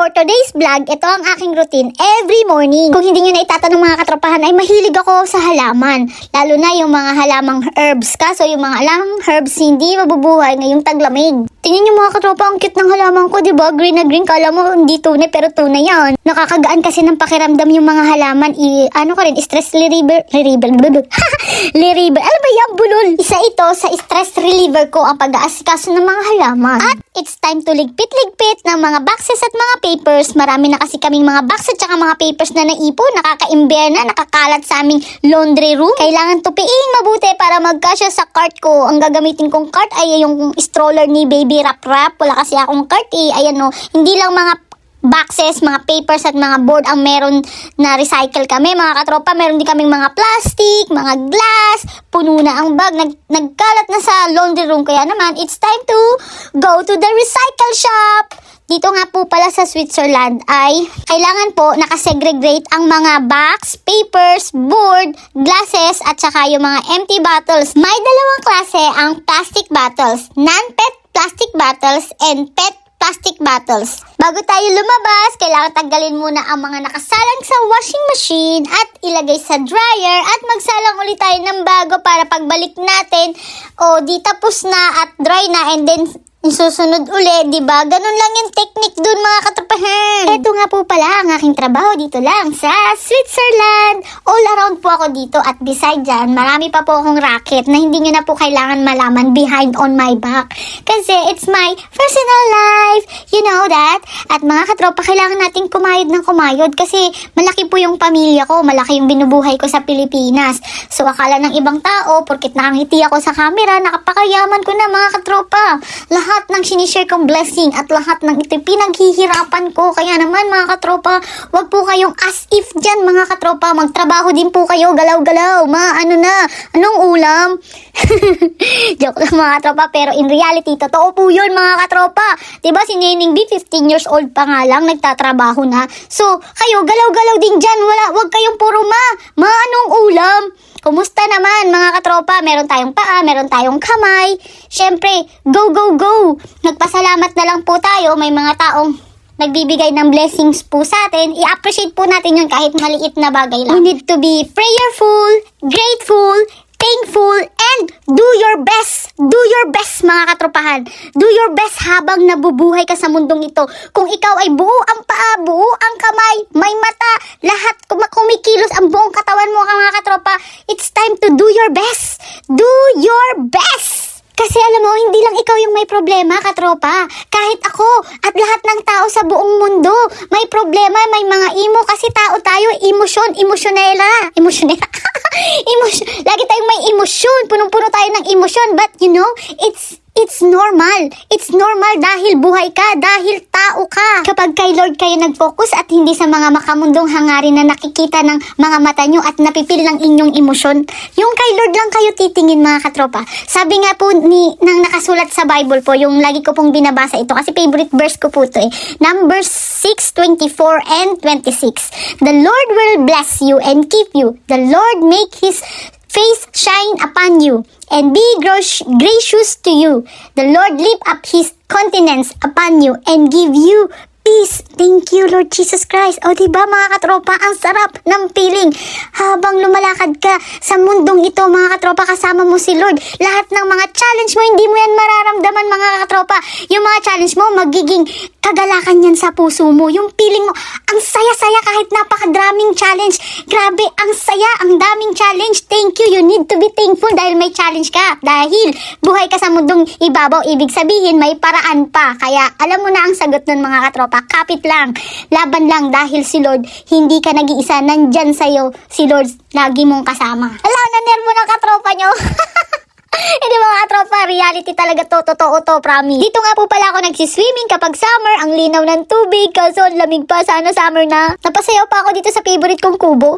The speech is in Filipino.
for today's vlog, ito ang aking routine every morning. Kung hindi nyo na itatanong mga katropahan, ay mahilig ako sa halaman. Lalo na yung mga halamang herbs. Kaso yung mga halamang herbs hindi mabubuhay ngayong taglamig. Tingnan nyo mga katropa, ang cute ng halaman ko, diba? Green na green, kala mo hindi tunay pero tunay yan. Nakakagaan kasi ng pakiramdam yung mga halaman. Stress reliever. Reliever. Alam ba yan, bulol? Isa ito sa stress reliever ko ang pag-aasikaso ng mga halaman. At it's time to ligpit-ligpit ng mga boxes at mga papers. Marami na kasi kaming mga boxes at saka mga papers na naipon. Nakaka-imber na, nakakalat sa aming laundry room. Kailangan tupiin mabuti para magkasya sa cart ko. Ang gagamitin kong cart ay yung stroller ni Baby Rap Rap. Wala kasi akong cart eh. Ayan o, hindi lang mga boxes, mga papers at mga board ang meron na recycle kami. Mga katropa, meron din kaming mga plastic, mga glass, puno na ang bag, nagkalat na sa laundry room. Kaya naman, it's time to go to the recycle shop. Dito nga po pala sa Switzerland ay kailangan po nakasegregate ang mga box, papers, board, glasses at saka yung mga empty bottles. May dalawang klase ang plastic bottles, non-PET plastic bottles and PET plastic bottles. Bago tayo lumabas, kailangan tanggalin muna ang mga nakasalang sa washing machine at ilagay sa dryer at magsalang ulit tayo ng bago para pagbalik natin, di tapos na at dry na and then susunod uli, diba? Ganun lang yung technique dun mga katropahan. Ito nga po pala ang aking trabaho dito lang sa Switzerland. All around po ako dito at beside dyan, marami pa po akong racket na hindi nyo na po kailangan malaman behind on my back. Kasi it's my personal life. You know that? At mga katropa, kailangan natin kumayod ng kumayod kasi malaki po yung pamilya ko, malaki yung binubuhay ko sa Pilipinas. So akala ng ibang tao, porkit nakangiti ako sa camera, nakapakayaman ko na mga katropa. Lahat ng sinishare kong blessing at lahat ng ito pinaghihirapan ko. Kaya naman mga katropa, wag po kayong as if dyan mga katropa. Magtrabaho din po kayo, galaw-galaw. Anong ulam? Joke lang mga katropa, pero in reality, totoo po yun mga katropa. Diba si Nening B, 15 years old pa nga lang, nagtatrabaho na. So, kayo, galaw-galaw din dyan. Wag kayong puro anong ulam? Kumusta naman mga katropa? Meron tayong paa, meron tayong kamay. Syempre, go, go, go! Nagpasalamat na lang po tayo. May mga taong nagbibigay ng blessings po sa atin. I-appreciate po natin yun kahit maliit na bagay lang. We need to be prayerful, grateful, thankful, and do your best. Do your best mga katropahan. Do your best habang nabubuhay ka sa mundong ito. Kung ikaw ay buo ang paa, buo ang kamay, may mata, lahat kumikilos ang buong katawan mo mga katropa, it's time to do your best. Do your best. Kasi alam mo, hindi lang ikaw yung may problema, katropa. Kahit ako at lahat ng tao sa buong mundo, may problema, may mga emo. Kasi tao tayo, emosyonera. Lagi tayong may emosyon. Punong-puno tayo ng emosyon. But you know, it's normal. It's normal dahil buhay ka, dahil tao ka. Kapag kay Lord kayo nag-focus at hindi sa mga makamundong hangarin na nakikita ng mga mata nyo at napipil ng inyong emosyon, yung kay Lord lang kayo titingin mga katropa. Sabi nga po nang nakasulat sa Bible po, yung lagi ko pong binabasa ito kasi favorite verse ko po ito Numbers 6:24 and 26. The Lord will bless you and keep you. The Lord make His face shine upon you and be gracious to you. The Lord lift up His countenance upon you and give you peace. Thank you, Lord Jesus Christ. O diba mga katropa, ang sarap ng feeling habang lumalakad ka sa mundong ito mga katropa, kasama mo si Lord. Lahat ng mga challenge mo, hindi mo yan mararamdaman mga katropa. Yung mga challenge mo, magiging kagalakan yan sa puso mo. Yung feeling mo, ang saya-saya kahit napakadraming challenge. Grabe, ang saya, ang daming challenge. Thank you. You need to be thankful dahil may challenge ka. Dahil buhay ka sa mundong ibabaw, ibig sabihin may paraan pa. Kaya alam mo na ang sagot nun mga katropa. Kapit lang, laban lang dahil si Lord, hindi ka nag-iisa, nandyan sa'yo si Lord, lagi mong kasama. Alam, na-nervo ng katropa nyo. Hindi mga katropa, reality talaga to, totoo to, promise. Dito nga po pala ako nagsiswimming kapag summer, ang linaw ng tubig, kaso lamig pa, sana summer na. Napasayaw pa ako dito sa favorite kong kubo.